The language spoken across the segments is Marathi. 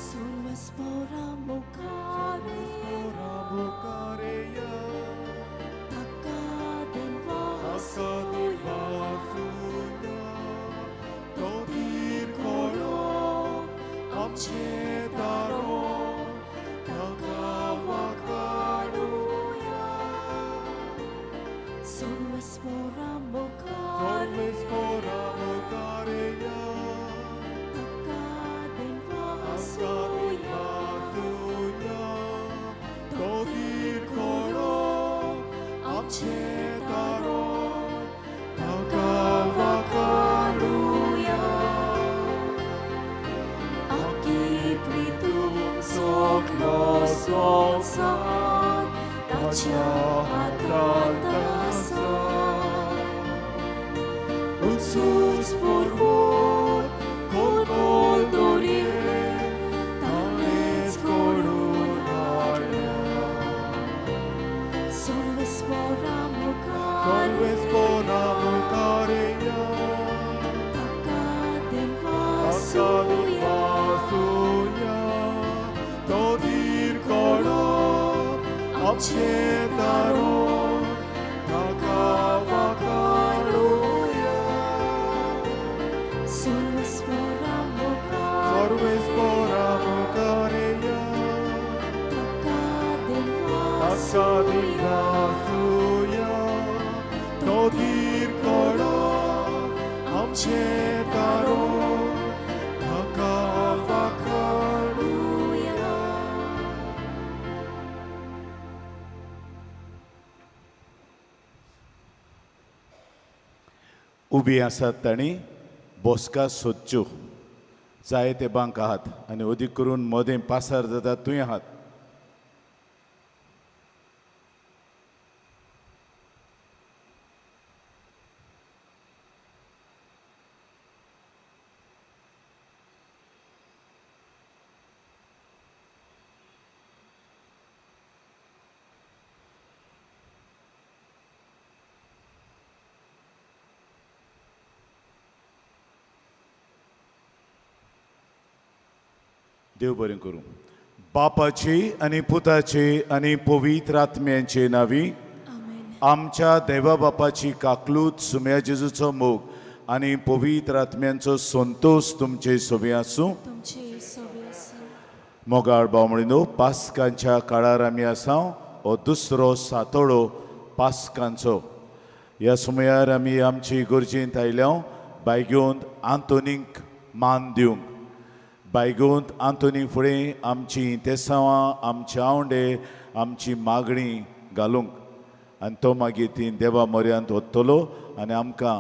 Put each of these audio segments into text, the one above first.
Survaspora mukareya Takaden vasuya Todir koro amchetaro Takavakaluya Survaspora mukareya Takaden vasuya Todir koro amchetaro Takavakaluya Soklosolsan Tachatatasa Utsuts porvor Kol dorir Tanets korun harya Sorvespora mukareya Takaden vasuya Todir koro amchetaro Takavakaluya Survaspora mukareya Takaden vasuya Todir koro amchetaro Takavakaluya उबी आसात तांणी बसका सोदच्यो जाय ते बांक आहात आनी अदीक करून मदें पासार जाता तुंय आहात देव बरें करूं बापाची आनी पुताची आनी पवित्र आत्म्याचे नांवी आमच्या देवा बापाची काकलूत सुम्या जेजूचो मोग आनी पवित्र आत्म्यांचो संतोष तुमचे सोबी आसूं मोगाळ बावमळीनो पास्कांच्या काळार आमी आसा हो दुसरो सातोळो पास्कांचो ह्या सुमयार आमी आमची गरजेंत आयल्या बायग्योंत आंतोनीक मान दिवंक बायगोंत आंतोनी फुडें आमची तेसावां आमचे आवंडे आमची मागणी घालूंक आनी तो मागीर ती देवा मोऱ्यांत वतलो आनी आमकां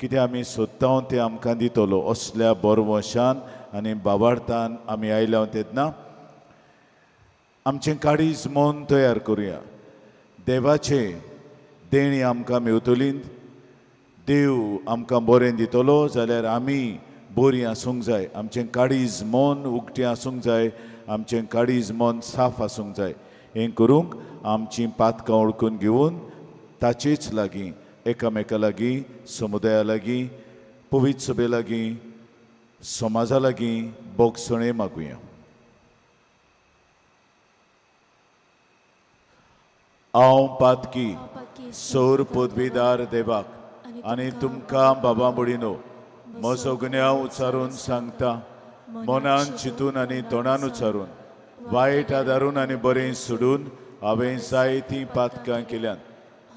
कितें आमी सोदता तें आमकां दितलो असल्या बरवशान आनी बाबार्थान आमी आयल्या तेन्ना आमचें काळीज मन तयार करुया देवाचे देणी आमकां मेवतलीं देव आमकां बरें दितलो जाल्यार आमी बरीं आसूंक जाय आमचें काळीज मन उक्तें आसूंक जाय आमचें काळीज मन साफ आसूंक जाय हें करूंक आमचीं पातकां ओळखून घेवन ताचेच लागीं एकामेका लागीं समुदाया लागीं पवित्र सभे लागीं समाजा लागीं बोगसणे मागुया हांव पातकी सौर पदवीदार देवाक आनी तुमकां बाबा मुडीनो म्हजो गुन्यांव उच्चारून सांगता मनान चिंतून आनी तोंडान उच्चारून वायट आदारून आनी बरें सोडून हांवें जायतीं पातकां केल्यात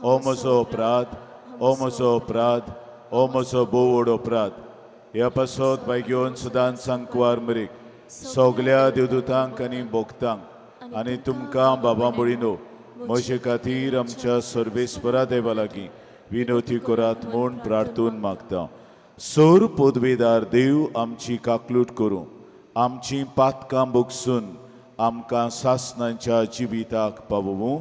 हो म्हजो अपराध हो म्हजो अपराध हो म्हजो भोव व्हड अपराध ह्या पासत बायग्योन सदांच सांकवार मरेक सगल्या देवदूतांक आनी भोगतांक आनी तुमकां बाबा मुडीनो म्हजे खातीर आमच्या सर्वेस्परा देवा लागीं विनोती करात म्हूण प्रार्थून मागता सौर पदवीदार देव आमची काकलूट करूं आमची पातकां भोगसून आमकां सासणांच्या जिविताक पावोवूं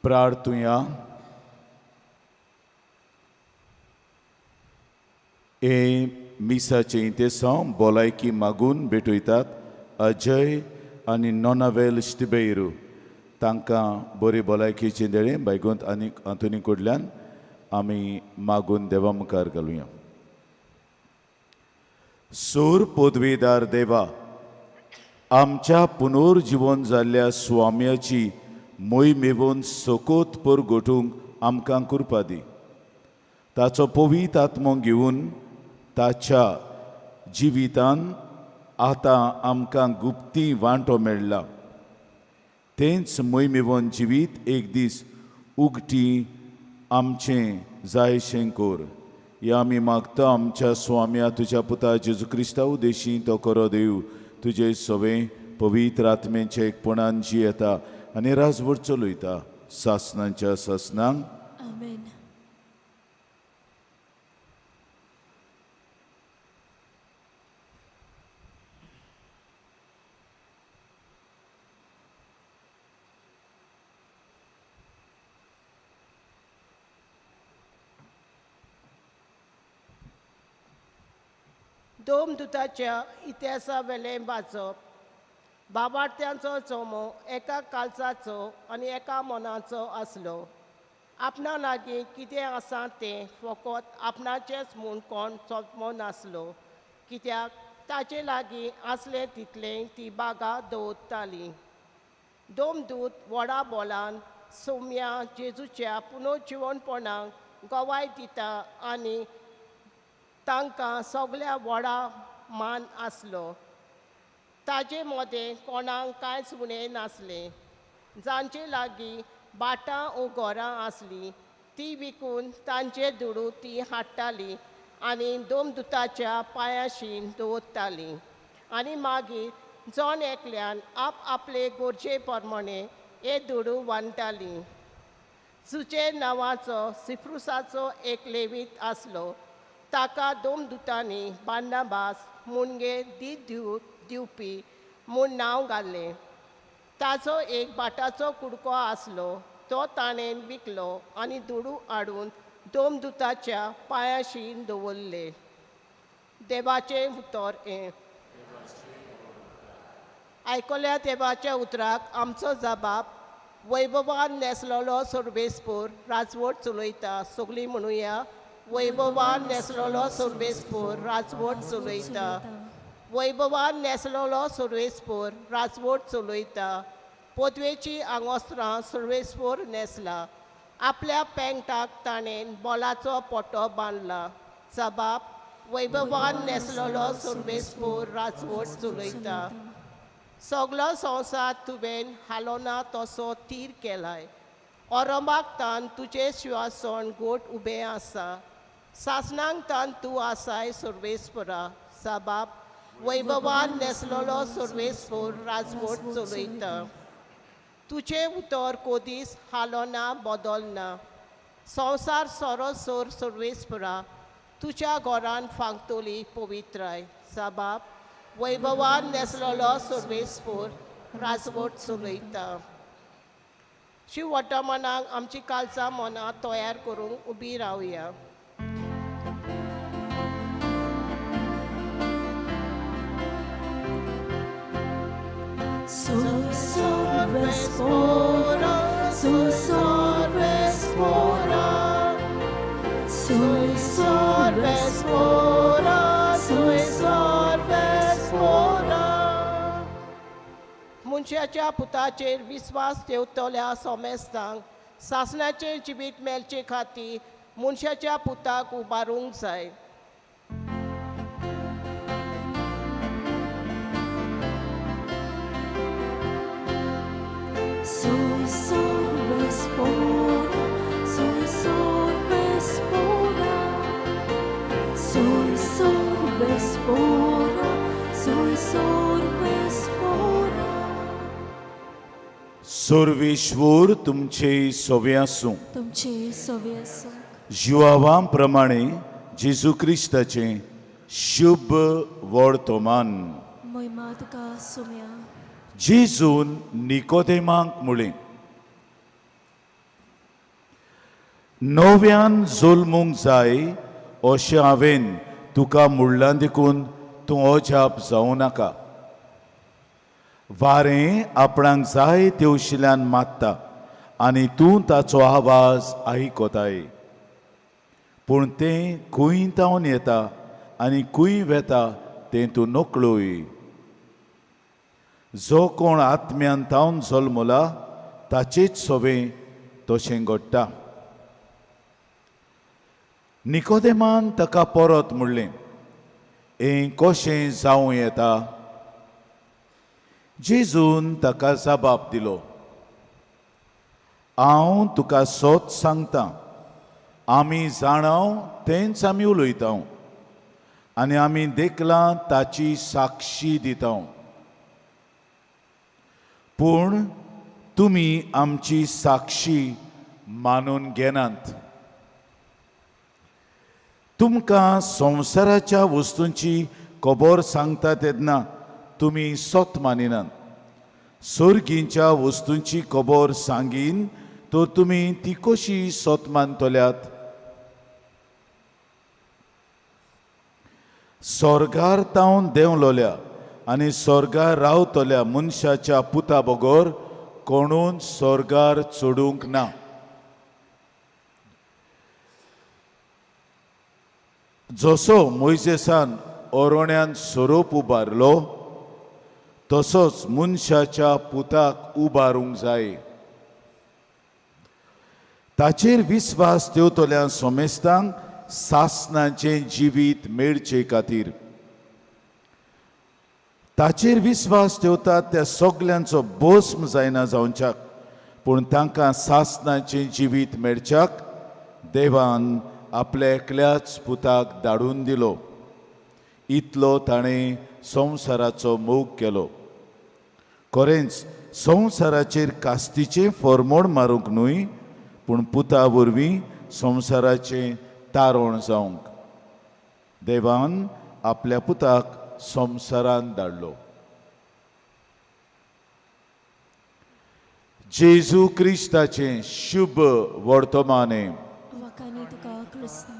प्रार्थुया. हे मिसाचे इंतेसांव भलायकी मागून भेटयतात अजय आनी नोनावेल स्टिबेरू. तांकां बरी भलायकीची देळे बायगोंत आनीक आंतुनी कडल्यान आमी मागून देवा मुखार घालुया. सोर पदवीदार देवा, आमच्या पुनर्जीवन जाल्ल्या स्वाम्याची मोहिमेवून सकोत परगटूंक आमकां कृपा दी. ताचो पवित्र आत्मो घेवन ताच्या जिवितान आतां आमकां गुप्ती वांटो मेळ्ळा. तेंच मोहिमेवून जिवीत एक दीस उगटी आमचें जायशें कोर. या आमी मागता आमच्या स्वाम्या तुज्या पुता जेजू क्रिस्ता उद्देशी तो करो देव तुजे सवे पवित्र आत्मेच्या एकपणान जी येता आनी राजवट चलयता सासनांच्या सासनांक. आमेन. दोमदुताच्या इतिहासा वेलें वाचप. बाबार्थ्यांचो चोमो एका कालचाचो आनी एका मनाचो आसलो. आपणा लागीं कितें आसा तें फकत आपणाचेंच म्हूण कोण सोंपमो नासलो, कित्याक ताचे लागीं आसलें तितलें ती बागा दवरताली. दोमदूत व्हडा बोलान सौम्या जेजूच्या पुनर्जीवनपणाक गवाय दिता आनी तांकां सगळ्या व्हडा मान आसलो. ताजे मदें कोणाक कांयच उणें नासलें. जांचे लागीं बाटां ओ घरां आसलीं ती विकून तांचे दुडू ती हाडटाली आनी दोमदुताच्या पांयाशीं दवरताली. आनी मागीर जण एकल्यान आपले गरजे प्रमाणे हे दुडू बांदताली. सुचे नांवाचो सिफ्रुसाचो एक लेवीत आसलो. ताका दोमदुतांनी बार्नाबास मुणगे दिवपी म्हूण नांव घाल्लें. ताचो एक बाटाचो कुडको आसलो. तो ताणें विकलो आनी दुडू हाडून दोमदुताच्या पांयाशीं दवरले. देवाचें उतर हें. आयकल्या देवाच्या उतराक आमचो जबाब. वैभवान नेसलोलो सर्वेस्पर राजवट चलयता. सगळीं म्हणुया, वैभवान नेसलोलो सर्वेस्पर राजवट चलयता. वैभवान नेसलोलो सर्वेस्पर राजवट चलयता. पदवेची आंगोस्त्रां सर्वेस्पर नेसला. आपल्या पेंगटाक ताणें बोलाचो पोटो बांदला. जबाब. वैभवान नेसलोलो सर्वेस्पर राजवट चलयता. सगळो संवसार तुवें हालोना तसो तीर केलाय. ओरोमाक तान तुजे श्वासन गोट उबें आसा. सासनांक तान तूं आसाय सर्वेस्परा. जबाब. वैभवान नेसलोलो सर्वेस्पर राजवट चलयता. तुजें उतर कोदीस हालोना बदलना. संवसार सोरो सोर सर्वेस्परा. तुज्या घरान फांगतोली पवित्राय. जबाब. वैभवान नेसलोलो सर्वेस्पर राजवट चलयता. शिव वर्तमानाक आमची कालचां मनां तयार करूंक उबी रावया. Soy sorvespora, soy sorvespora, soy sorvespora, soy sorvespora. मनशाच्या पुताचेर विस्वास ठेवतल्या सोमेस्तांक सासणाचें जिवीत मेलचे खातीर मनशाच्या पुताक उबारूंक जाय. Soy sorvespora, soy sorvespora, soy sorvespora, soy sorvespora. Sarveshwar तुमचे सवे आसूं. तुमचे सवे आसूं. जिवावां प्रमाणे जेजू क्रिस्ताचें शुभ वर्तमान. महिमा तुका सुम्या. जेजून निकोदेमाक म्हळें, नव्यान जुल्मूंक जाय अशें हांवें तुका म्हणलां देखून तूं अजाप जावं नाका. वारें आपणाक जाय तेवशिल्यान मात्ता आनी तूं ताचो आवाज आयकताय. पूण तें खंय तावन येता आनी खंय वेता तें तूं नकळोय. जो कोण आत्म्यान तावन जल्मला ताचेच सवें तशें घडटा. निकोदेमान ताका परत म्हणलें, हें कशें जावं येता? जेजून ताका जबाब दिलो, हांव तुका सोत सांगतां, आमी जाणाव तेंच आमी उलयता आनी आमी देखलां ताची साक्षी दिता. पूण तुमी आमची साक्षी मानून घेनात. तुमकां संवसाराच्या वस्तूंची खबर सांगता तेन्ना तुमी सोत मानिनात. सर्गींच्या वस्तूंची खबर सांगीन तर तुमी ती कशी सोत मानतल्यात? स्वर्गार तावन देंवलोल्या आनी स्वर्गार रावतल्या मनशाच्या पुता बगर कोणून स्वर्गार चडूंक ना. जसो मोइसेसान ओरोण्यान सोरोप उबारलो तसोच मनशाच्या पुताक उबारूंक जाय. ताचेर विस्वास तेवतल्या सोमेस्तांक सासणाचें जिवीत मेळचे खातीर. ताचेर विस्वास तेवतात त्या सगल्यांचो भस्म जायना जावच्याक, पूण तांकां सासणाचें जिवीत मेळच्याक देवान आपल्या एकल्याच पुताक धाडून दिलो. इतलो ताणें संवसाराचो मोग केलो. खरेंच संवसाराचेर कास्तीचें फॉर्मोड मारूंक न्हय, पूण पुता वरवीं संवसाराचें तारण जावंक. देवान आपल्या पुताक संवसारांत धाडलो. जेजू क्रिस्ताचें शुभ वर्तमाने. वकानी तुका क्रिस्ता.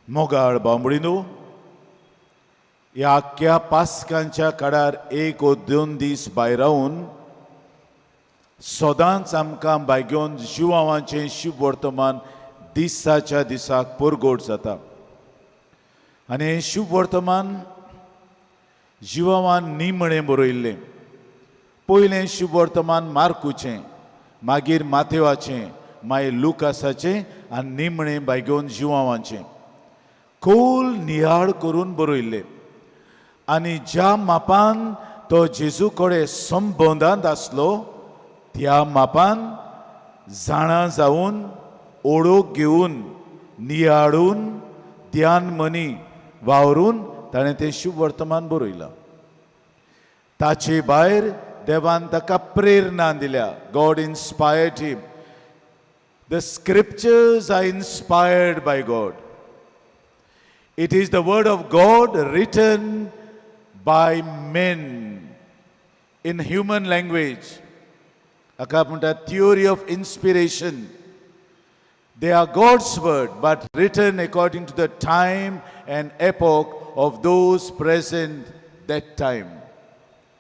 मोगाळ बांबडीनो, ह्या आख्या पास्कांच्या काळार एक व दोन दीस भायर रावन सदांच आमकां भाग्योन जिवांवाचें शुभ वर्तमान दिसाच्या दिसाक परगोट जाता. आनी हें शुभ वर्तमान जिवांवान निमणें बरयल्लें. पयलें शुभ वर्तमान मार्कूचें, मागीर माथेवाचें, मागीर लुकासाचें आनी निमणें भाग्योन जिवांवाचें. खोल नियाळ करून बरयल्लें. आनी ज्या मापान तो जेजू कडेन संबंदांत आसलो त्या मापान जाणां जावन ओळख घेवन नियाळून ध्यान मनी वावरून ताणें तें शुभ वर्तमान बरयलां. ताचे भायर देवान ताका प्रेरणा दिल्या. God inspired him. The scriptures are inspired by God. It is the word of God written by men in human language. Aka म्हणटा theory of inspiration. They are God's word, but written according to the time and epoch of those present that time.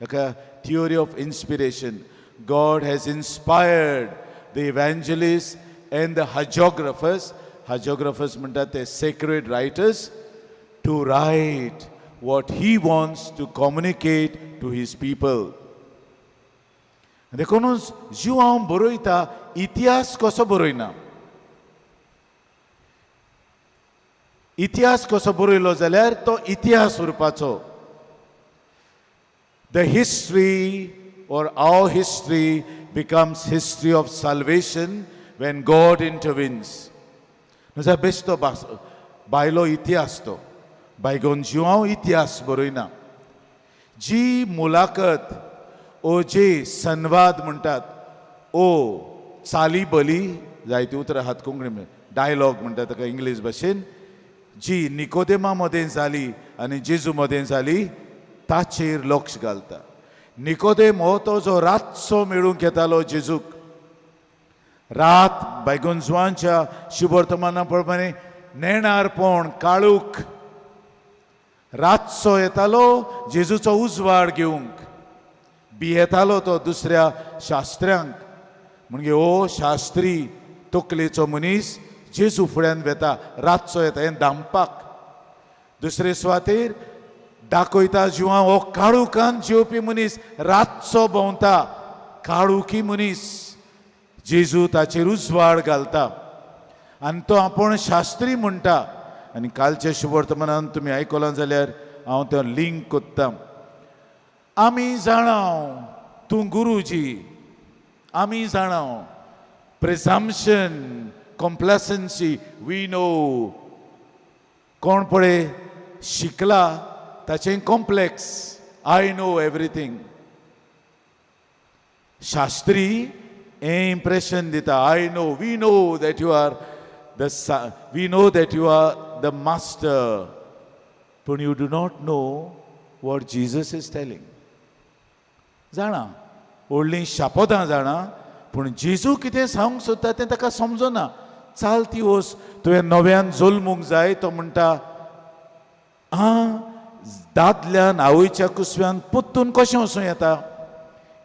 Aka theory of inspiration. God has inspired the evangelists and the hagiographers. Hagiographers म्हणटात ते sacred writers to write what he wants to communicate to his people. देखूनच जीव हांव बरयता इतिहास कसो बरयना. इतिहास कसो बरयलो जाल्यार तो इतिहास उरपाचो. The history or our history becomes history of salvation when God intervenes. Nasa besto बायलो इतिहास तो बायगोन जिवांव इतिहास बरयना. जी मुलाखत ओ जे संवाद म्हणटात ओ चाली बली जायती उतरां हातकोंकणी डायलॉग म्हणटा ताका इंग्लीश भाशेन जी निकोदेमा मदें जाली आनी जेजू मदें जाली ताचेर लक्ष घालता. निकोदेम हो तो जो रातचो मेळूंक येतालो जेजूक. रात बैगुंजवांच्या शुभवर्तमाना प्रमाणे नेणारपण काळूक रातचो येतालो जेजूचो उजवाड घेवंक. भियेतालो तो दुसऱ्या शास्त्र्यांक. म्हणजे ओ शास्त्री तकलेचो मनीस जेजू फुड्यान वेता, रातचो येता हें दामपाक. दुसरे सुवातेर दाखयता जिवा हो काळुकान जेवपी मनीस रातचो भोंवता, काळुकी मनीस. जेजू ताचेर उजवाड घालता आनी तो आपूण शास्त्री म्हणटा. आनी कालच्या शुभवर्तमानान तुमी आयकलां जाल्यार हांव तो लिंक कोत्ता. आमी जाणाव तूं गुरुजी, आमी जाणाव. प्रिझम्पशन, कॉम्प्लॅसन्सी, वी नो. कोण पळय शिकला ताचें कॉम्प्लेक्स, आय नो एवरीथींग. शास्त्री हें इम्प्रेशन दिता, I know, we know that you are we know that you are the master, but you do not know what Jesus is telling. जाणा व्हडलीं शापोदां जाणा, पूण जेजू कितें सांगूंक सोदता तें ताका समजना. चाल ती वस, तुवें नव्यान जल्मूंक जाय. तो म्हणटा दादल्यान आवयच्या कुसव्यान पोत्तून कशें वचूं येता.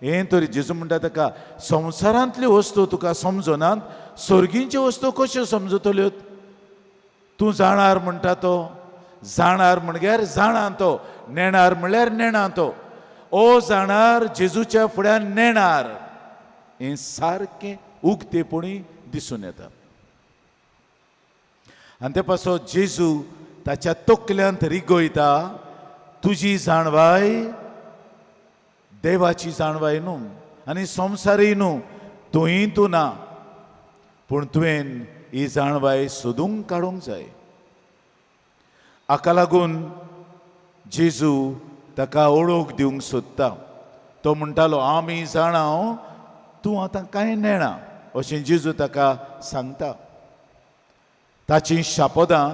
हें तरी जेजू म्हणटा ताका संवसारांतल्यो वस्तू तुका समजनात, सर्गींच्यो वस्तू कश्यो समजतल्यो. तूं जाणार म्हणटा तो, जाणार म्हणल्यार जाणा तो, नेणार म्हणल्यार नेणा तो. ओ जाणार जेजूच्या फुड्यान नेणार. हें सारकें उक्तेपणी दिसून येता. आनी ते पासो जेजू ताच्या तकल्यांत रिगोयता, तुजी जाणवाय देवाची जाणवाय न्हू आनी संवसारी न्हू, तुंय तूं ना, पूण तुवें ही जाणवाय सोदूंक काडूंक जाय. हाका लागून जेजू ताका ओळख दिवंक सोदता. तो म्हणटालो आमी जाणाव, तूं आतां कांय नेणा, अशें जेजू ताका सांगता. ताची शापोदां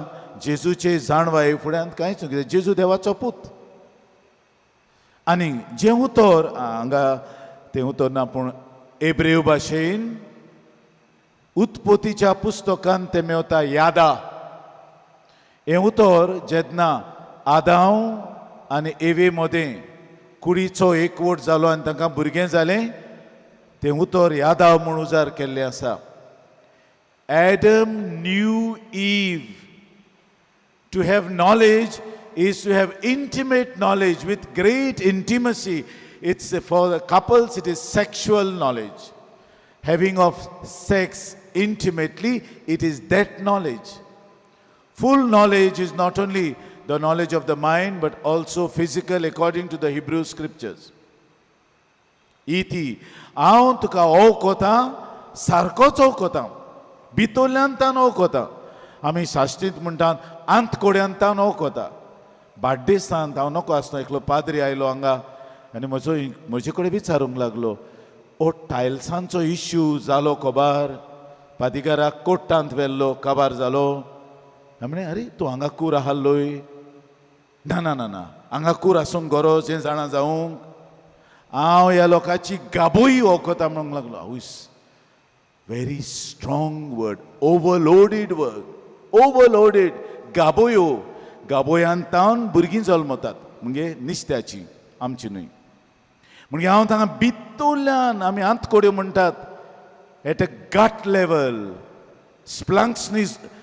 जेजूचे जाणवाये फुड्यांत कांयच कितें. जेजू देवाचो पूत. आनी जें उतर हांगा तें उतर ना, पूण एब्रेव भाशेन उत्पत्तीच्या पुस्तकांत तें मेवता यादा. हें उतर जेन्ना आदाव आनी एवे मदें कुडीचो एकवट जालो आनी तांकां भुरगें जालें, तें उतर यादा म्हूण उजार केल्लें आसा. Adam knew Eve. To have knowledge is to have intimate knowledge with great intimacy. It's for the couples, it is sexual knowledge. Having of sex intimately, it is that knowledge. Full knowledge is not only the knowledge of the mind, but also physical according to the Hebrew scriptures. Iti, हांव तुका ओळखता, सारकोच ओळखता, भितरल्यान तान ओळखता. आमी साश्टीत म्हणटात आंतकोड्यान तान ओळखता. बाड्डेसांत हांव नको आसलो, एकलो पाद्री आयलो हांगा आनी म्हजे कडेन विचारूंक लागलो, ओ टायल्सांचो इश्यू जालो खबर, पादिकाराक कोर्टांत व्हेल्लो काबार जालो. हांवें म्हणलें अरे तूं हांगा कूर आहाल्लोय. ना ना ना ना, हांगा कूर आसूंक गरज, हें जाणा जावंक. हांव ह्या लोकांची गाबोई वळखता म्हणूंक लागलो. हांव very strong word, overloaded word, overloaded. गाबोयो, गाबोयांत तावन भुरगीं जल्मतात, म्हणजे निस्त्याची, आमची न्हय. म्हणजे हांव तांकां भितरल्यान आमी आंतकोड्यो म्हणटात, एट अ गट लेवल,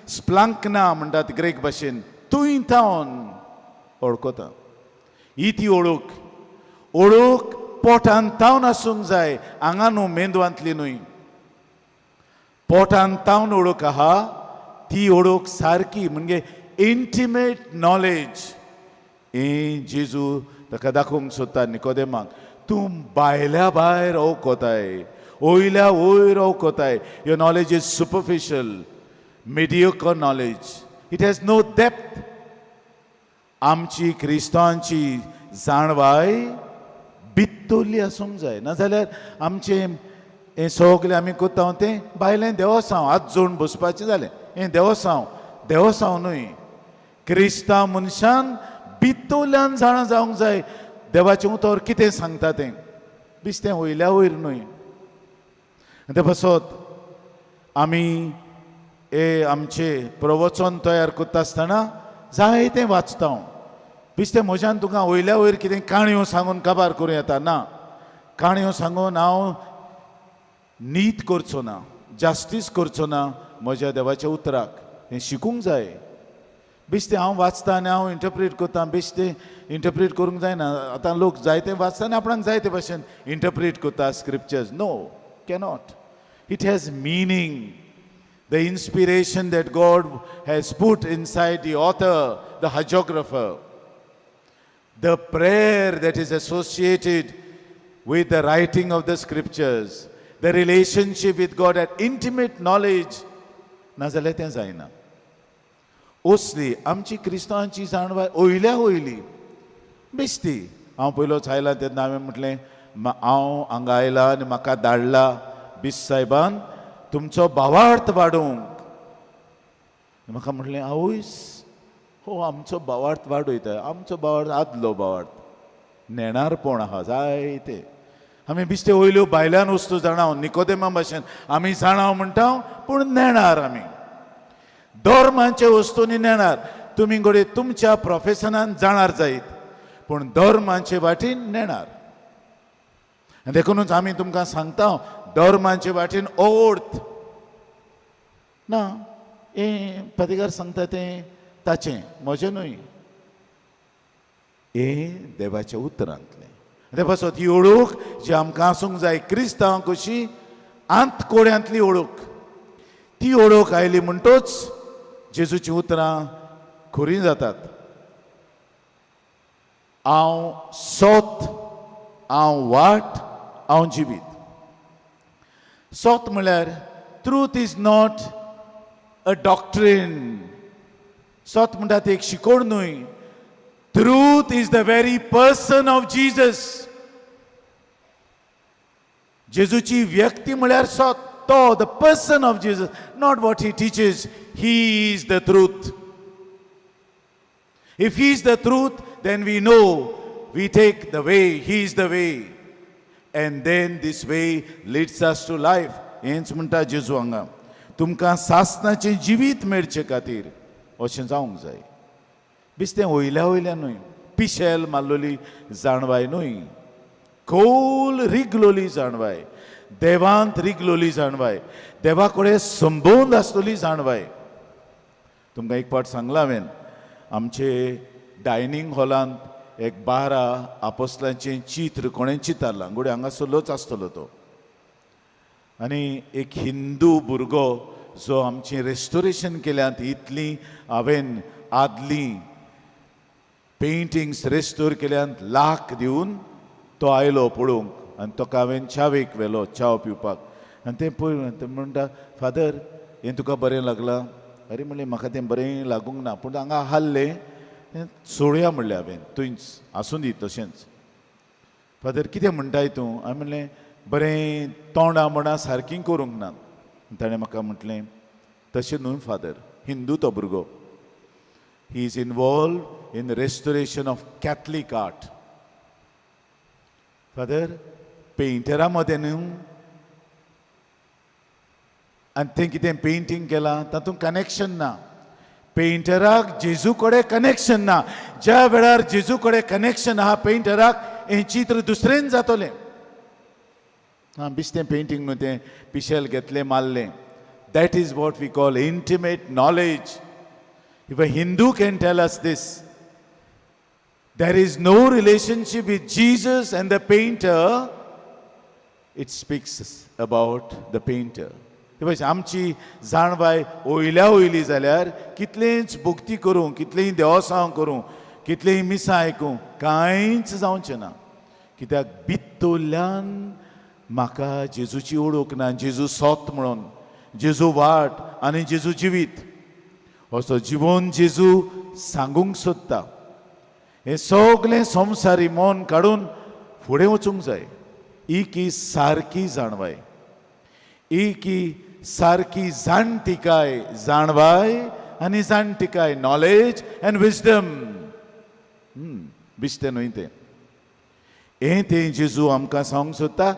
स्प्लांकना म्हणटात ग्रेक भाशेन, तुंय तावन वळखता. ही ती ओळख. ओळख पोटांत तावन आसूंक जाय, हांगा न्हू, मेंदवांतली न्हय. पोटांत तावन ओळख आहा ती ओळख सारकी, म्हणजे इंटिमेट नॉलेज. हें जेजू ताका दाखोवंक सोदता निकोदेमाक. तूं भायल्या भायर ओळखताय, वयल्या वयर ओळखताय. Your knowledge is superficial, mediocre knowledge. It has no depth. आमची क्रिस्तांवांची जाणवाय भितरली आसूंक जाय, नाजाल्यार आमचें हें सगलें आमी कोत्ता तें भायलें देवसांव, हात जोडून बसपाचें जालें. हें देवसांव, देवसांव न्हय. क्रिस्तांव मनशान भितरल्यान जाणा जावंक जाय देवाचें उतर कितें सांगता तें. बिस्तें वयल्या वयर न्हय. ते पासत आमी आमचे प्रवचन तयार करता आसतना जायतें वाचता हांव. बिस्तें म्हज्यान तुका वयल्या वयर कितें काणयो सांगून काबार करूं येता ना. काणयो सांगून हांव नीत करचो ना, जास्तीस करचो ना म्हज्या देवाच्या उतराक. हें शिकूंक जाय. बेश्टें हांव वाचता आनी हांव इंटरप्रीट करता. बेश्टें इंटरप्रीट करूंक जायना. आतां लोक जायते वाचता आनी आपणाक जायते भाशेन इंटरप्रीट करता scriptures. No, cannot. It has meaning. The inspiration that God has put inside the author, the hagiographer, the prayer that is associated with the writing of the scriptures, the relationship with God, that intimate knowledge, नाजाल्यार तें जायना. असली आमची क्रिस्तांवांची जाणवाय वयल्या वयली बेश्टी. हांव पयलोच आयला तेन्ना हांवें म्हटलें हांव हांगा आयला आनी म्हाका धाडला बिस सायबान तुमचो भावार्थ वाडोवंक. म्हाका म्हटलें आवयस हो आमचो भावार्थ वाडयता. आमचो भावार्थ आदलो भावार्थ नेणारपण आहा जायते. आमी बिश्ते वयल्यो भायल्यान वस्तू जाणाव निकोदेमा भाशेन आमी जाणाव म्हणटा पूण नेणार आमी धर्माचे वस्तूंनी नेणार. तुमी घडये तुमच्या प्रोफेशनान जाणार जायत पूण धर्माचे वाटेन नेणार. देखूनच आमी तुमकां सांगता धर्माचे वाटेन ओर्थ ना. हें पत्रकार सांगता तें ताचें म्हजें न्हय. हें देवाच्या उतरांतलें. ते पासत ही ओळख जी आमकां आसूंक जाय क्रिस्तांव कशी आंतकोड्यांतली ओळख. ती ओळख आयली म्हणटूच जेजूची उतरां खरीं जातात. हांव सोत, हांव वाट, हांव जिवीत. सोत म्हळ्यार truth is not a doctrine. सोत म्हणटा ती एक शिकोड न्हय. Truth is the very person of Jesus. जेजूची व्यक्ती म्हळ्यार तो, the person of Jesus, not what he teaches. He is the truth. If he is the truth, then we know we take the way. He is the way. And then this way leads us to life. हेंच म्हणटा जेजू हांगा. तुमकां सासणाचें जिवीत मेळचे खातीर अशें जावंक जाय. बिस्तें वयल्या वयल्यान न्हय. पिशेल मारलोली जाणवाय न्हय. खोल रिगलोली जाणवाय. देवांत रिगलोली जाणवाय. देवा कडेन संबंद आसतली जाणवाय. तुमकां एक पाट सांगला हांवें. आमचे डायनींग हॉलांत एक 12 आपोस्तलांचें चित्र कोणें चितारलां. घोडये हांगासरलोच आसतलो तो. आनी एक हिंदू भुरगो जो आमचें रेस्टोरेशन केल्यांत इतलीं हांवें आदलीं पेंटिंग्स रेस्टोर केल्यांत लाख दिवन तो आयलो पळोवंक. आनी ताका हांवें च्यावेक व्हेलो च्या पिवपाक. आनी तें पळय तें म्हणटा फादर हें तुका बरें लागलां. अरे म्हणलें म्हाका तें बरें लागूंक ना पूण हांगा हाल्लें तें सोडुया म्हणलें हांवें. थंयच आसूं दी तशेंच. फादर कितें म्हणटाय तूं. हांवें म्हणलें बरें तोंडां म्हणा सारकीं करूंक ना. ताणें म्हाका म्हटलें तशें न्हय फादर. हिंदू तो भुरगो. He is involved in the restoration of Catholic art. Father, पेंटरा मध्ये न्हू आनी तें कितें पेंटींग केलां तातूंत कनेक्शन ना. पेंटराक जेजू कडेन कनेक्शन ना. ज्या वेळार जेजू कडेन कनेक्शन आहा पेंटराक हें चित्र दुसरें जातलें. हां बिस्तें पेंटींग न्हू तें पिशेल घेतलें मारलें. That is what we call intimate knowledge. If a Hindu can tell us this, there is no relationship with Jesus and the painter, it speaks about the painter. आमची जाणवाय वयल्या वयली जाल्यार कितलेंच भक्ती करूं, कितलेंय देवसांव करूं, कितलेंय मिसां आयकूं कांयच जावचें ना. कित्याक भितरल्यान म्हाका जेजूची ओळख ना. जेजू सोत म्हणून, जेजू वाट आनी जेजू जिवीत असो जिवन जेजू सांगूंक सोदता. हें सगलें संवसारी मन काडून फुडें वचूंक जाय. ही की सारकी जाणवाय. ही की सारकी जाणटिकाय जाणवाय आनी जाणटिकाय. Knowledge and wisdom. बिश्तें न्हय तें. हे ते जेजू आमकां सांगूंक सोदता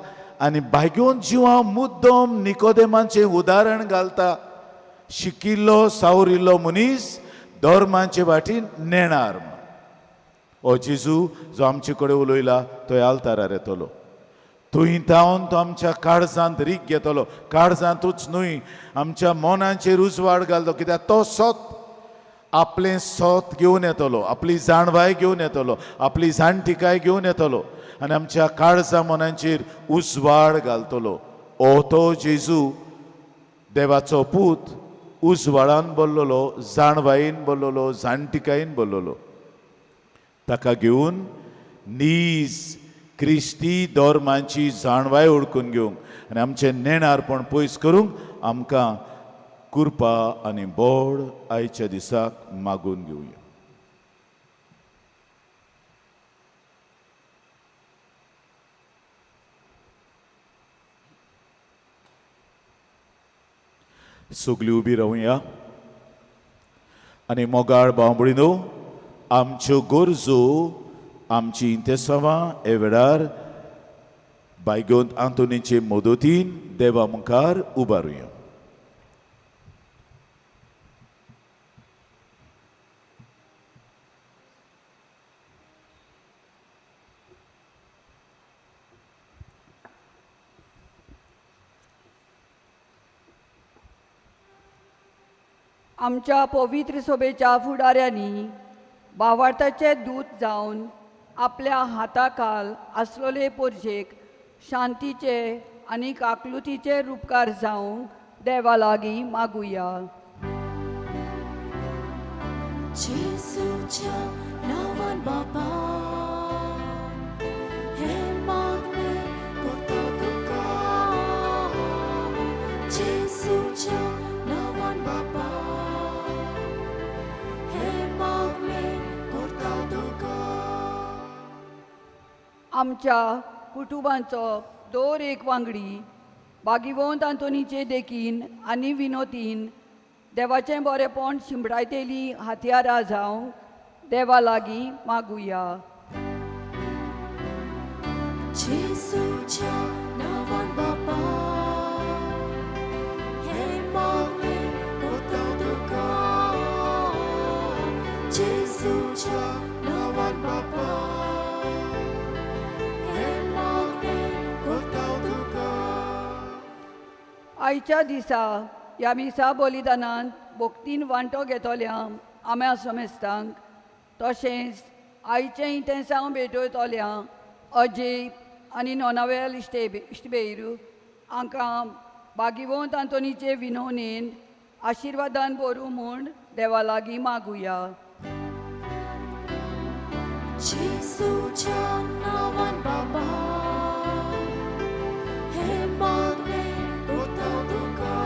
आनी भाग्योन जिवा मुद्दम निकोदेमाचें उदाहरण घालता. शिकिल्लो सावरिल्लो मनीस धर्माचे वाटेन नेणार. हो जेजू जो आमचे कडेन उलयला तो आल्तारार येतलो. थंय जावन तो आमच्या काळजांत रीग घेतलो. काळजांतूच न्हय आमच्या मनाचेर उजवाड घालतो. कित्याक तो सोत आपलें सोत घेवन येतलो, आपली जाणवाय घेवन येतलो, आपली जाणटिकाय घेवन येतलो आनी आमच्या काळजा मनांचेर उजवाड घालतलो. हो तो जेजू देवाचो पूत उजवाडान बोल्लोलो, जाणवायेन बोल्लोलो, जाणटिकायेन बोल्लोलो. ताका घेवन नीज क्रिस्ती धर्माची जाणवाय ओळखून घेवंक आनी आमचें नेणारपण पयस करूंक आमकां कृपा आनी बोड आयच्या दिसाक मागून घेवया. सगळीं उबी रावया आनी मोगाळ भाव भयणीनो, आमच्यो गरजो आमची इंतेसांवां हे वेळार भाग्योंत आंतोनीचे मदतीन देवा मुखार उबारुया. आमच्या पवित्र सभेच्या फुडाऱ्यांनी भावार्थाचे दूत जावन आपल्या हाताखाल आसलोले पोरशेक शांतीचे आनी काकलुतीचे रूपकार जावंक देवा लागीं मागुया. जेजूच्या नांवान बाबा, हे मागणे करता तुका. जेजूच्या नांवान बाबा, हे मागणे करता तुका. आमच्या कुटुंबांचो दर एक वांगडी भागिवंत आंतोनीचे देखीन आनी विनोतीन देवाचें बरेपण शिंपडायतेली हातयारां जावंक देवा लागीं मागुया. जेजूच्या नांवान बाबा, हे मागणे करता तुका. जेजूच्या नांवान बाबा, आयच्या दिसा ह्या मिसा बलिदानांत भक्तीन वांटो घेतोल्यांक आम्या समेस्तांक, तशेंच आयचें इंतेसांव भेटयतोल्यांक अजय आनी नोनावेल इश्टबेर हांकां भागिवंत आंतोनीचे विनवणेन आशिर्वादान भरूं म्हूण देवा लागीं मागुया. जेजूच्या नांवान बाबा, हे मागणे करता तुका.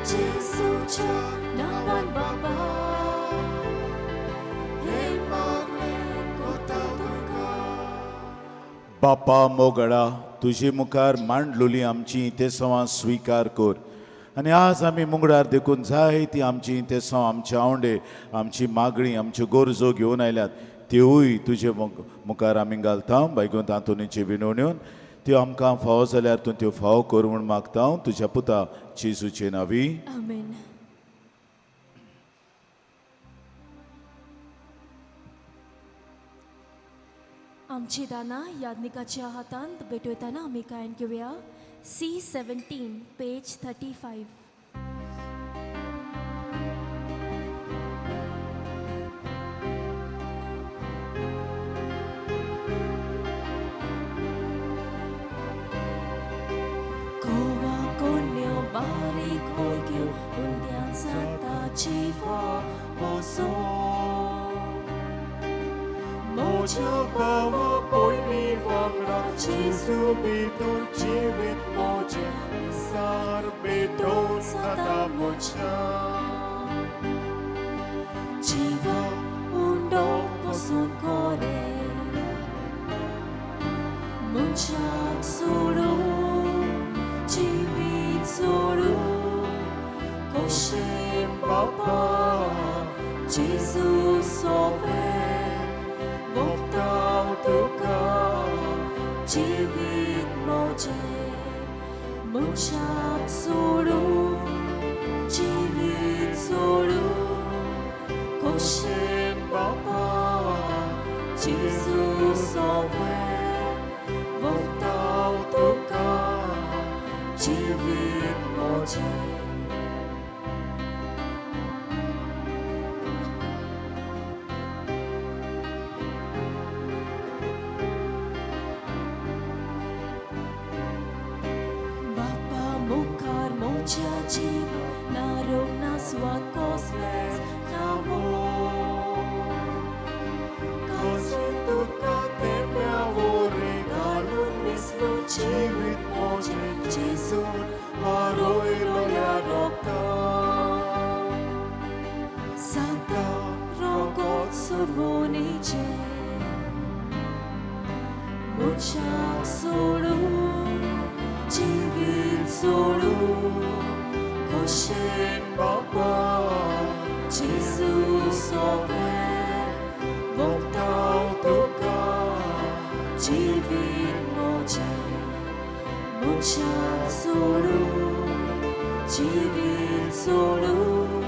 जेजूच्या नांवान बाबा, हे मागणे करता तुका. बापा मोगळा, तुजे मुखार मांडलोली आमची इंतेसांवां स्विकार कर. आनी आज आमी मुंगडार देखून जाय ती आमची इंतेसांव, आमचे आवंडे, आमची मागणी, आमच्यो गरजो घेवन आयल्यात. त्योय तुजे मुखार आमी घालता. भाग्योंत आंतोनीचे विनवण्योन त्यो आमकां फावो जाल्यार तूं त्यो फावो कर म्हूण मागता तुज्या पुता जेजूचे नांवी. आमेन. आमची दाना याज्ञिकाच्या हातांत भेटयतना आमी गायन घेवया. C17 page 35. कोवा कोन्यो बारीक होग्यो उंड्यान जाता जिवा वसो. म्हज्या भावा पयली वांगडा जेजू भितर जिवीत म्हजें विसार भेटोवन जाता म्हज्या. जिवा उंडो पसून कोरे मनशाक सोडून जिवीत सोडून कशें बाबा जेजू सोबे भोगता तूं. जिवीत म्हजें मनशाक सोडून जिवीत सोडून कशें बाबा जेजू सोवें वक्ताव तुका जिवीत म्हजें Moja jiva na rog na swat kosles na mo Kasi tutka tebya vore galun mislo jivit moje Jesun haroi roya rokta Santa rogot survoni je Mujak solun जिवीत सोडून कशें बाबा जेजू सोवें वक्ताव तुका जिवीत म्हजें मनशाक सोडून जिवीत सोडून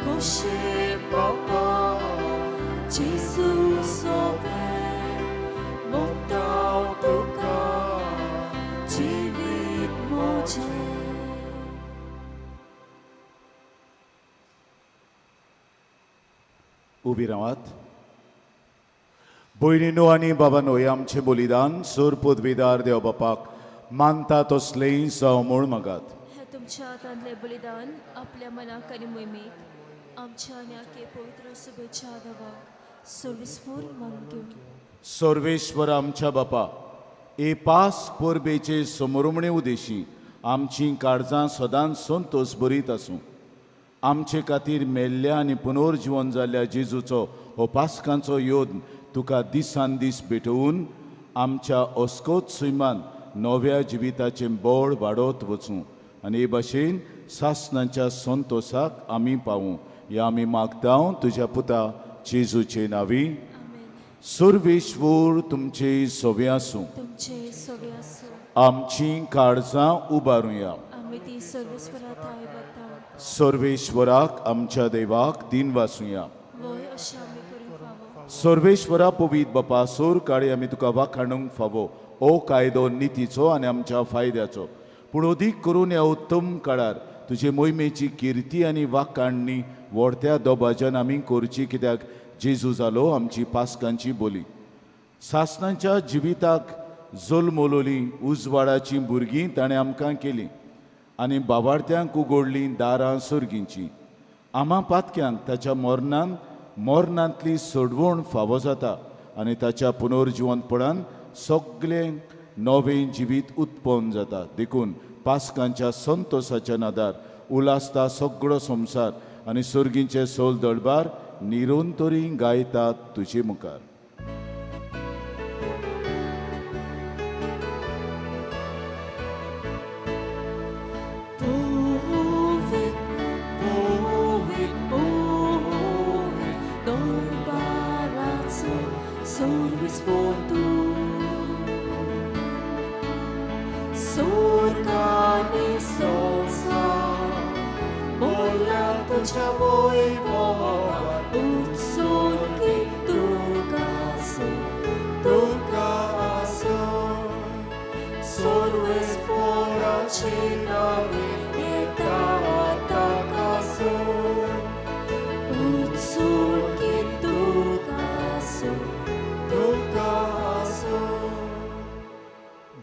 कशें बाबा जेजू सोवें वक्ताव तुका उबी रावात. भयणीनो आनी बाबांनो, हे आमचें बलिदान सोर पदवीदार देव बापाक मानता तसलें जावं म्हूण मागात. हे तुमच्या हातांतलें बलिदान आपल्या मनाक आनी मोहिमेक आमच्या आनी पवित्र शुभेच्छा देवाक सर्वेस्पूर मानून घेवन सर्वेश्वर आमच्या बापा, हे पास परबेचे समोरमणे उदेशी आमची काळजां सदांच संतोश बरीत आसूं. आमचे खातीर मेल्ल्या आनी पुनर्जीवन जाल्ल्या जेजूचो हो पास्कांचो योद तुका दिसान दीस भेटवून आमच्या अस्कोत सैमान नव्या जिविताचें बळ वाडत वचूं आनी हे भाशेन सासणांच्या संतोशाक आमी पावूं. हे आमी मागतां तुज्या पुता जेजूचे नांवी. सर्वेश्वर तुमचे सवे आसूं. तुमचे सवे आसूं. आमची काळजां उबारुया. आमी ती सर्वेस्पराक थायबतां. सर्वेश्वराक आमच्या देवाक दिन वासुया. वय अशें आमी करूंक फावो. सर्वेश्वरा पवित बापा, सोर काळी आमी तुका वाखाणूंक फावो. हो कायदो नितीचो आनी आमच्या फायद्याचो. पूण अदीक करून ह्या उत्तम काळार तुजे मोहिमेची किर्ती आनी वाखाणणी व्हडत्या दोबाज्यान आमी करची, कित्याक जेजू जालो आमची पास्कांची बोली. सासणांच्या जिविताक जल्मलोली उजवाडाची भुरगीं ताणें आमकां केली आनी बावार्थ्यांक उगडलीं दारां सर्गींची. आम्हा पातक्यांक ताच्या मरणांतली सडवण फावो जाता आनी ताच्या पुनर्जिवंतपणान सगळें नवें जिवीत उत्पन्न जाता. देखून पास्कांच्या संतोशाच्या नादार उलासता सगळो संवसार आनी सर्गींचे सोल दळबार निरंतरी गायतात तुजे मुखार.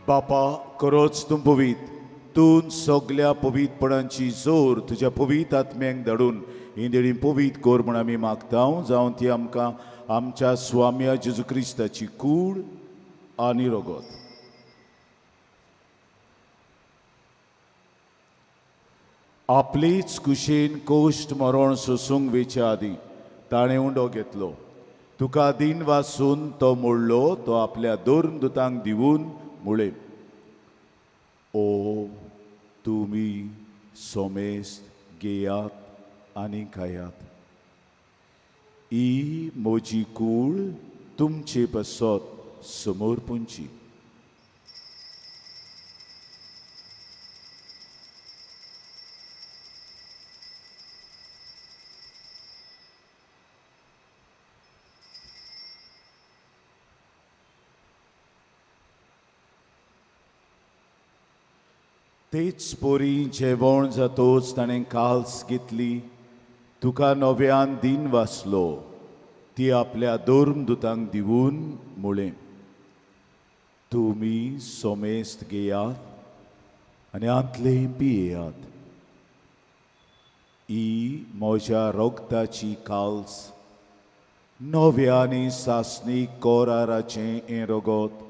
बापा, खरोच तूं पवीत. तूं सगळ्या पवितपणांची जोर तुज्या पवित आत्म्यांक धाडून ही देणी पवीत कोर म्हूण आमी मागतां. जावं ती आमकां आमच्या स्वाम्या जेजू क्रिस्ताची कूड आनी रगत. आपलीच कुशेन कोश्ट मरण सोसूंक वेच्या आदी ताणें उंडो घेतलो. तुका दिन वासून तो मोडलो. तो आपल्या दोन दुतांक दिवून मुळे, ओ तुमी सोमेस्त घेयात आनी खायात. ही म्हजी कूड तुमचे बसत समोर पुंची. तेच पोरी जेवण जातोच ताणें काल्स घेतली, तुका नव्यान दिन वाचलो, ती आपल्या दोर्मदुतांक दिवून म्हळें, तुमी सोमेस्त घेयात आनी आंतले पियेयात. ही म्हज्या रोगताची काल्स, नव्या आनी सासणीक कोराराचें हें रगत,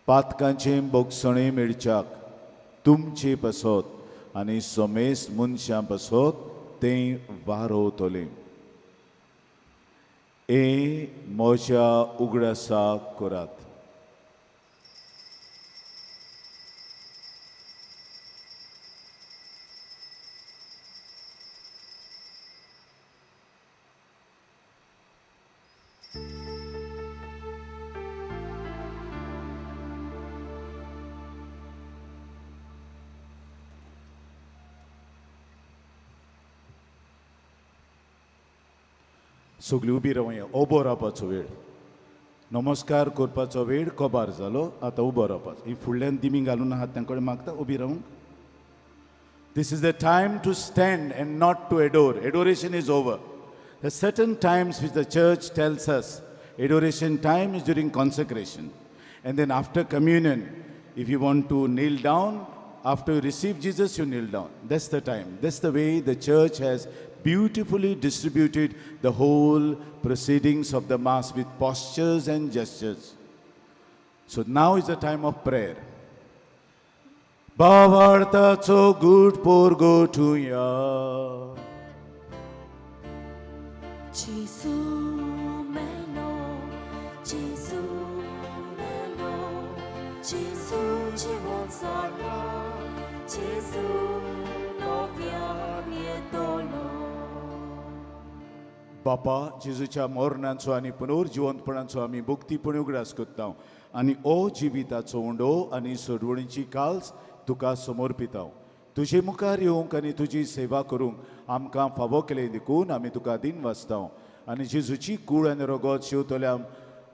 पातकांचें बोगसणें मेळच्याक तुमचे पासत आनी सोमेस्त मनशां पासत तें वारोवतलें. हें म्हज्या उगडासाक करात. सगळीं उबी रावया. उबो रावपाचो वेळ. नमस्कार करपाचो वेळ कोबार जालो. आतां उबो रावपाचो. ही फुडल्यान दिमी घालून आहात तांकडे मागता उबी रावंक. This is the time to stand and not to adore. Adoration is over. There are certain times which the church tells us. Adoration time is during consecration. And then after communion, if you want to kneel down, after you receive Jesus, you kneel down. That's the time. That's the way the church has beautifully distributed the whole proceedings of the Mass with postures and gestures. So now is the time of prayer. Bavartacho good porgo tuya. Jesu melo, Jesu melo, Jesu जीवन साला, Jesu novia niedolo. बापा जेजूच्या मरणाचो आनी पुनर्जिवंतपणाचो आमी भक्तीपणे उगडास करता आनी ओ जिविताचो उंडो आनी सोडवणीची काल्स तुका समर्पिता. तुजे मुखार येवंक आनी तुजी सेवा करूंक आमकां फावो केले देखून आमी तुका दिन वाचता आनी जेजूची कूड आनी रगत शेवतल्या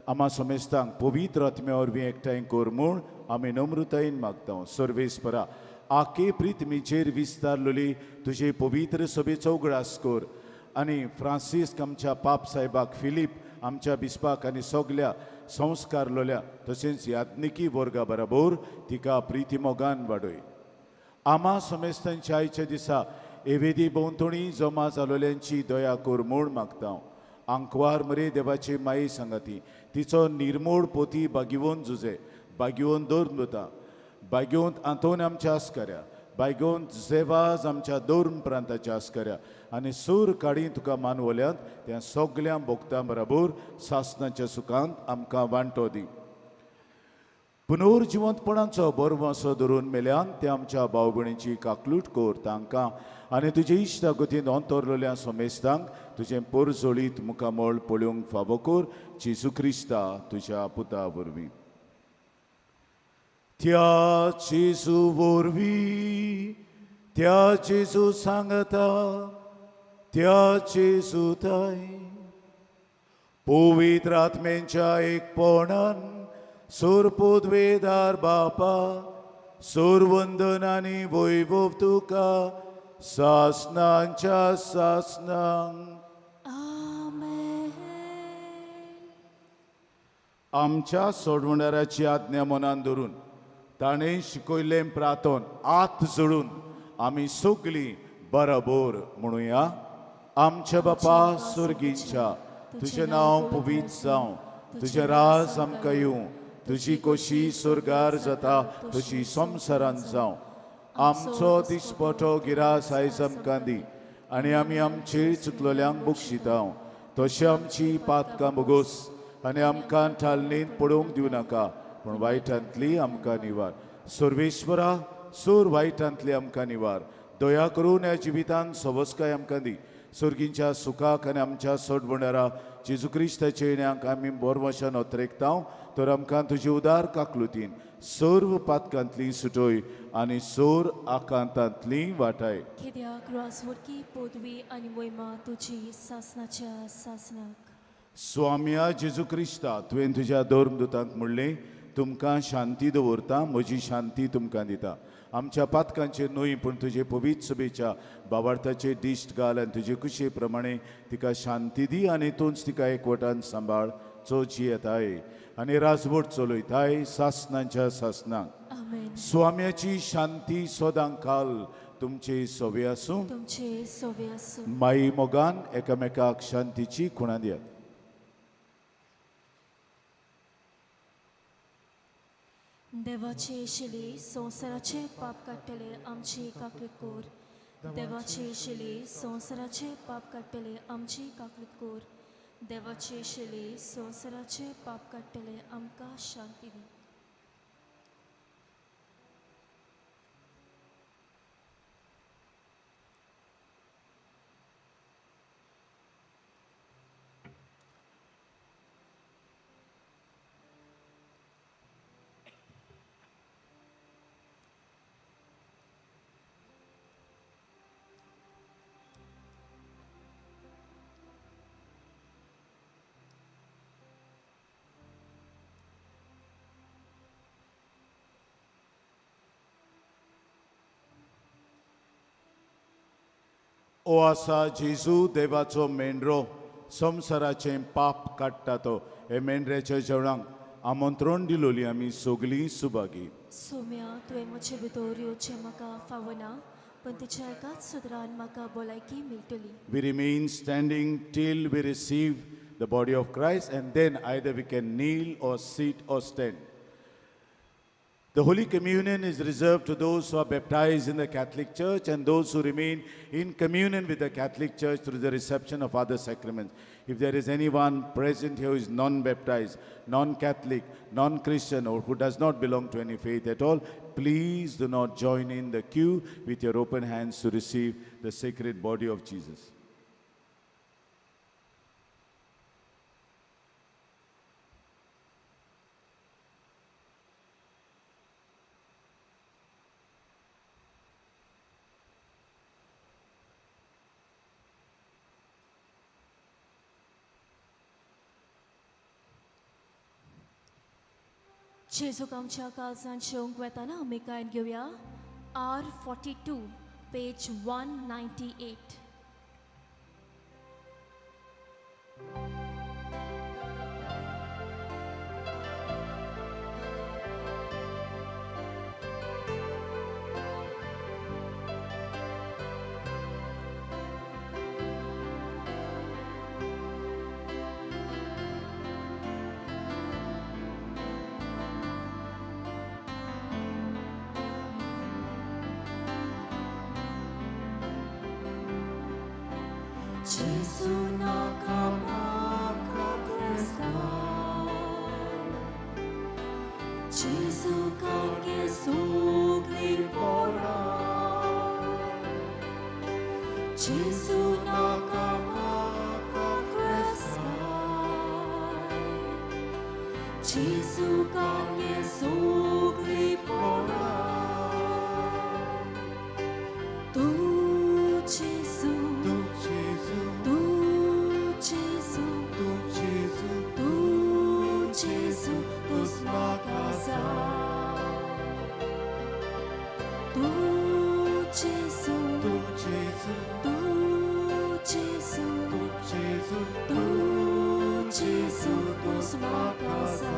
आमा समेस्तांक पवित्र आत्म्या वरवीं एकठांय कर म्हूण आमी नम्रतायेन मागता. सर्वेस्परा आखे प्रितमीचेर विस्तारलेली तुजे पवित्र सभेचो उगडास कर आनी फ्रांसीस आमच्या पाप साहेबाक, फिलीप आमच्या बिस्पाक आनी सगल्या संस्कारलोल्या तशेंच याज्ञिकी वर्गा बरोबर तिका प्रितीमोगान वाडय. आमा समेस्तांच्या आयच्या दिसा एवेदी भोंवतणी जमा जालोल्यांची दया कर म्हूण मागता. आंकवार मरे देवाचे माये सांगाती तिचो निर्मोळ पोती बागिवोन झुजे, बागिवोन दोर्मता, बागिवंत आंतोन आमच्या आस्कऱ्या, बायगोवन झेवाज आमच्या दोर्म प्रांताच्या आस्कऱ्या आनी सूर काडी तुका मानवल्यांत त्या सगळ्या भोगतां बरोबर सासणाच्या सुखांत आमकां वांटो दी. पुनर्जिवंतपणाचो बरो वासो धरून मेल्यान त्या आमच्या भाव भयणीची काकलूट कर तांकां आनी तुजे इश्टा गतीन अंतरलोल्या समेस्तांक तुजें पोरजोळीत मुखामोळ पळोवंक फावो कर. जेजू क्रिस्ता तुज्या पुता वरवीं. त्या जेजू वरवीं, त्या जेजू सांगता, त्या जेजू ताय पवित्र आत्म्यांच्या एकपणान सोरपोदवेदार बापा सोरवंदन आनी वैभव तुका सासनांच्या सासनांक आमेन. आमच्या सोडवणाऱ्याची आज्ञा मनान धरून ताणें शिकयलें प्रार्थन आत जोडून आमी सगळीं बरोबर म्हणुया. आमच्या बापा सुर्गीच्या तुजें नांव पवित्र जावं, तुजें राज आमकां येवं, तुजी खोशी सुरगार जाता तशी संवसारांत जावं. आमचो दिसपटो गिरास आयज आमकां दी आनी आमी आमचेर चुकलोल्यांक बक्षिता तशें आमची पातकां बोगोस आनी आमकां ठालनीत पडोवंक दिवं नाका पूण वायटांतली आमकां निवार. सर्वेश्वरा सोर वायटांतली आमकां निवार. दया करून ह्या जिवितांत सवस्काय आमकां दी. सर्गींच्या सुखाक आनी आमच्या सोडवणारा जेजू क्रिस्ताच्या येण्याक आमी बोरवशान ओतरेकता तर आमकां तुजी उदार काकलुतीन सर्व पातकांतली सुटोय आनी सोर आकांतांतली वाटाय. कित्याक रासवडकी पदवी आनी मोहिमा तुजी सासनाच्या सासनाक. स्वाम्या जेजू क्रिस्ता तुवें तुज्या दोर्मदुतांक म्हणलें तुमकां शांती दवरता, म्हजी शांती तुमकां दिता. आमच्या पातकांचेर न्हय पूण तुजे पवित्र सुबेच्या भावार्थाचे दिश्ट घाल आनी तुजे कुशे प्रमाणे तिका शांती दी आनी तूंच तिका एकवटान सांबाळ. चोची येताय आनी राजवट चलयताय सासनांच्या सासनांक. आमेन. स्वाम्याची शांती सोदां काल तुमचे सोवे आसूं. तुमचे सोवे आसूं. माई मोगान एकामेकाक शांतीची खुणां दियात. देवाचे शिले संवसाराचे पाप काडटले आमची काकलीत कोर. देवाचे शिले संवसाराचे पाप काडटले आमची काकलीत कोर. देवाचे शिले संवसाराचे पाप काडटले आमकां शांती दी. ओ आसा जेजू देवाचो मेंढरो संवसाराचें पाप काडटा तो. हे मेंढऱ्याच्या जेवणाक आमंत्रण दिलोली आमी सगलीं सुभागी. सोम्या तुवें म्हजे भितर येवचें म्हाका फावना, पण तुज्या एकाच सुत्रान म्हाका भलायकी मेळटली. We remain standing till we receive the body of Christ, and then either we can kneel or sit or stand. The Holy Communion is reserved to those who are baptized in the Catholic Church and those who remain in communion with the Catholic Church through the reception of other sacraments. If there is anyone present here who is non-baptized, non-Catholic, non-Christian, or who does not belong to any faith at all, please do not join in the queue with your open hands to receive the sacred body of Jesus. जेजूक आमच्या काळजांत शेवंक वेताना आमी गायन घेवया. R42, page 198. Jesu Jesu kange sugli pora. Jesu nakamaka kreskai. Jesu kange sugli pora. Tu Jesu, tu Jesu, tu Jesu, tu Jesu, tu Jesu, tus makasa. Tu Jesu, tu Jesu, tu Jesu, tu Jesu, tu Jesu, tus makasa.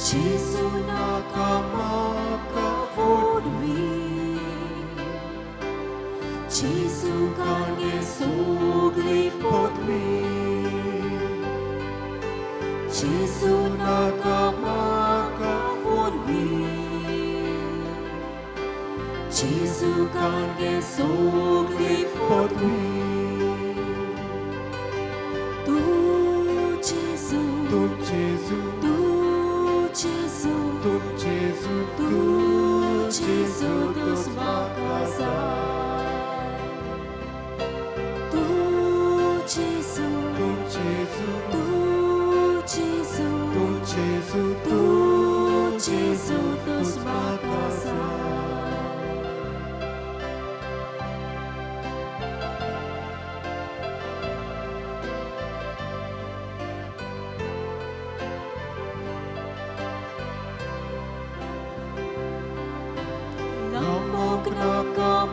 Jesu nakamaka forvi. Jesu kange sugli potvi. Jesu nakamaka forvi. Jesu kange sugli potvi. Tu Jesu, tu Jesu, tu Jesu, tu Jesu, tu Jesu, tus makasa. Tu Jesu, tu Jesu, tu Jesu, tu Jesu, tu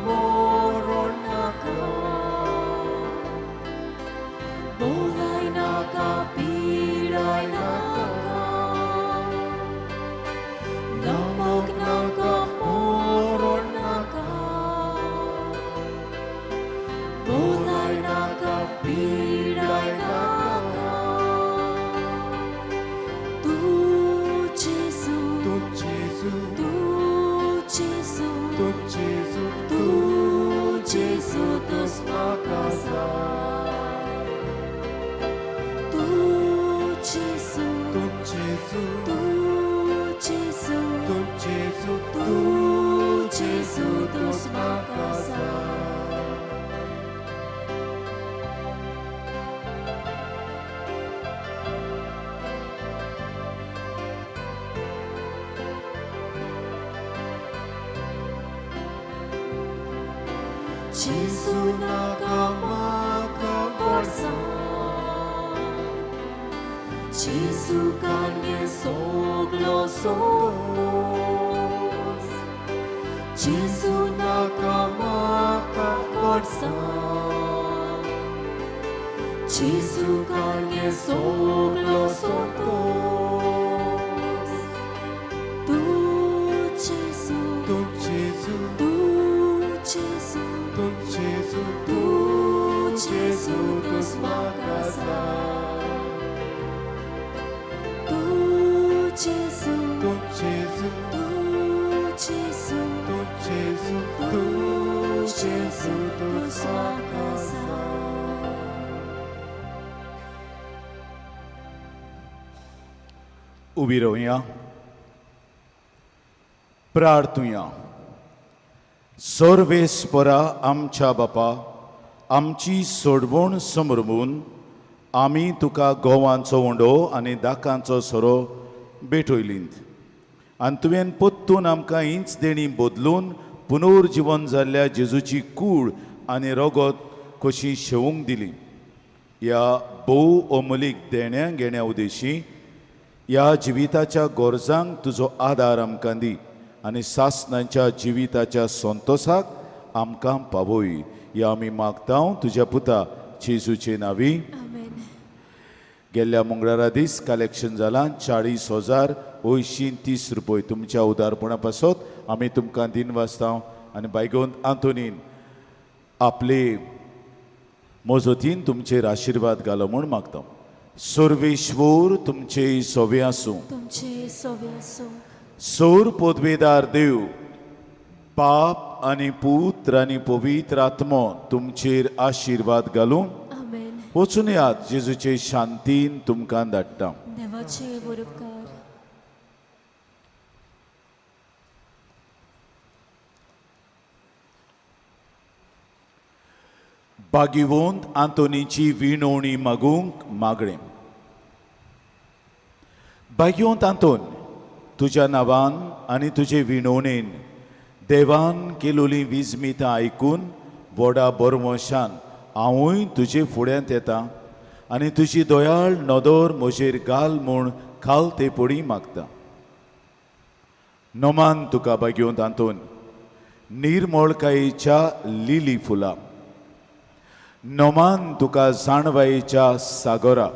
moron naka, bolay naka, pilay naka, lamog naka, moron naka, bolay naka, pilay naka, tu Jesu, tu Jesu, tu Jesu, tu Jesu, tu Jesu, tus makasay. Tu Jesu, tu Jesu, tu Jesu, tu Jesu, tu Jesu, tus makasay. Jesu nakamakakorsan, Jesu kanya soglosos, Jesu nakamakakorsan, Jesu kanya soglosos, tu Jesu, tu Jesu, tu Jesu, tu Jesu, tu Jesu, tus makasay. Tu Jesu, tu Jesu, tu Jesu, tu Jesu, tu Jesu, tus makasay. उभी रावया, प्रार्थुया. सर्वेस्परा आमच्या बापा, आमची सोडवण समरमून आमी तुका गोवांचो उंडो आनी दाकांचो सोरो भेटयलींत, आनी तुवें पोत्तून आमकां हीच देणी बदलून पुनर्जीवन जाल्ल्या जेजूची कूड आनी रगत कशी शेवूंक दिली. ह्या भोव अमोलीक देण्या घेण्या उदेशी ह्या जिविताच्या गरजांक तुजो आदार आमकां दी आनी सासणांच्या जिविताच्या संतोषाक आमकां पावय. ह्या आमी मागतां तुज्या पुता जेजूचे नांवी. गेल्ल्या मंगळारा दीस कलेक्शन जालां 40,830 रुपये. तुमच्या उदारपणा पासत आमी तुमकां दिन वाचता आनी बायगोंत आंतोनीन आपले मोजतीन तुमचेर आशिर्वाद घालो म्हूण मागता. सर्वेश्वर तुमचे सोवे आसूं. तुमचे सोवे आसूं. सौर पदवेदार देव बाप आनी पुत्र आनी पवित्र आत्मो तुमचेर आशिर्वाद घालून आमेन. वचून येयात. जेजूचे शांतीन तुमकां धाडटा. देवाचे बरोबकार. भाग्यवंत आंतोनीची विणवणी मागूंक मागणें. भाग्यवंत आंतोन, तुज्या नांवान आनी तुजे विणवणेन देवान केलोली विजमितां आयकून व्हडा बरमोशान हांवूय तुजे फुड्यांत येता आनी तुजी दोयाळ नदर म्हजेर घाल म्हूण खालते पडी मागता. नोमान तुका भाग्यवंत आंतोन, निर्मळकायेच्या लिली फुलां. नोमान तुका जाणवायेच्या सागोरा.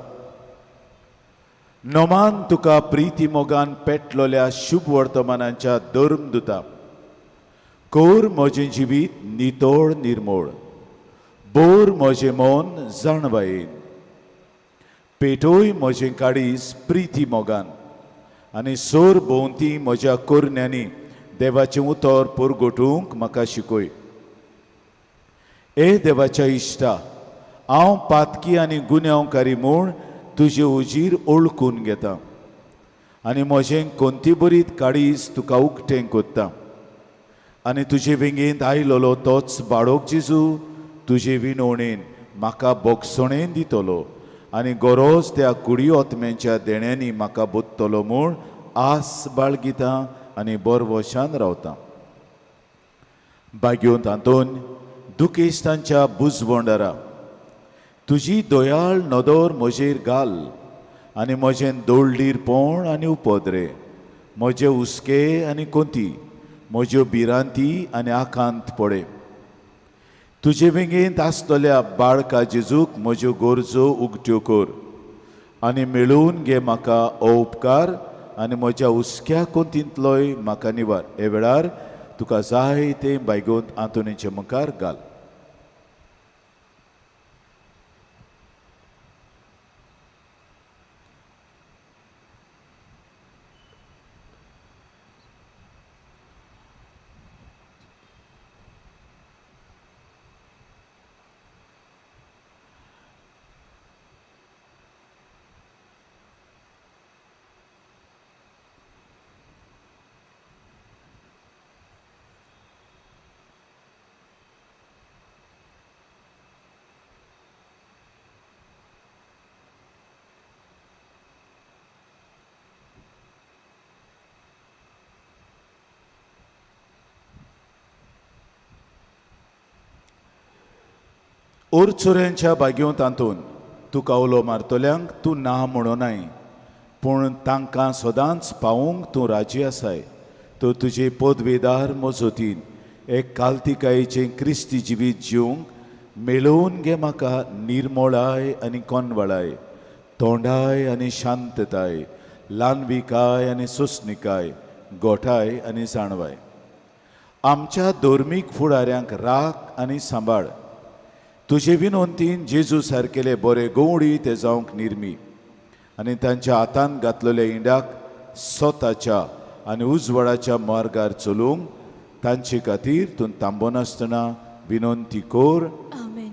नोमान तुका प्रिती मोगान पेटलोल्या शुभ वर्तमानांच्या धर्मदुता. कोर म्हजें जिवीत नितोळ निर्मळ. बोर म्हजें मन जाणवायेन. पेटोय म्हजें काळीज प्रिती मोगान आनी सोर भोंवती म्हज्या कोरण्यांनी देवाचें उतर पुरगोटूंक म्हाका शिकय. ए देवाच्या इश्टा, हांव पातकी आनी गुन्यांवकारी म्हूण तुजे उजीर ओळखून घेता आनी म्हजें कोंती बरीत काळीज तुका उक्तें कोत्ता. आनी तुजे विंगेंत आयलोलो तोच बाळोक जेजू तुजे विणवणेन म्हाका बोगसणें दितलो आनी गरज त्या कुडी ओतम्यांच्या देण्यांनी म्हाका बोदतलो म्हूण आस बाळगिता आनी बरवशान रावता. भाग्यवंत आंतोन, दुखेस्तांच्या बुजवंडारा तुजी दोयाळ नदर म्हजेर घाल आनी म्हजें दोळडीरपण आनी उपद्रे, म्हजे हुस्के आनी कोंती, म्हज्यो भिरांती आनी आकांत पडे. तुजे विंगेंत आसतल्या बाळका जेजूक म्हज्यो गरजो उक्त्यो कर आनी मेळून घे म्हाका हो उपकार आनी म्हज्या हुस्क्या कोंतींतलोय म्हाका निवार. हे वेळार तुका जाय ते बायगोत आंतोनीचे मुखार घाल. ओर चोऱ्यांच्या बागेंत तांतून तुका उलो मारतल्यांक तूं ना म्हणोनाय, पूण तांकां सदांच पावूंक तूं राजी आसाय. तो तुजे पदवेदार मजतीन एक काल्तिकायेचें क्रिस्ती जिवीत जिवंक मेळोवन घे म्हाका निर्मळाय आनी कोनवळाय, तोंडाय आनी शांतताय, ल्हानविकाय आनी सोंसणिकाय, गोठाय आनी जाणवाय. आमच्या धर्मीक फुडाऱ्यांक राख आनी सांबाळ. तुजे विनोंतीन जेजू सारकेले बरे गवळी ते जावंक निर्मी आनी तांच्या हातान घातलेल्या इंडाक स्वताच्या आनी उजवाडाच्या मार्गार चलूंक तांचे खातीर तूं थांबनासतना विनंती कोर. आमेन.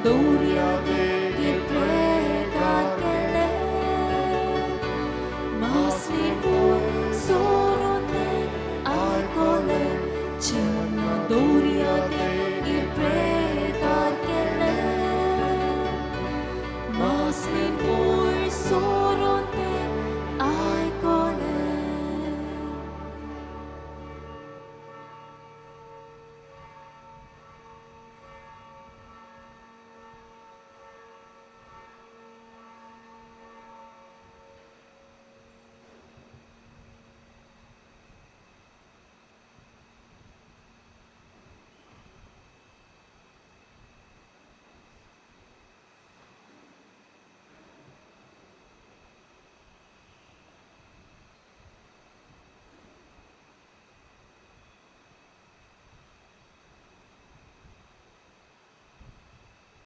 Dore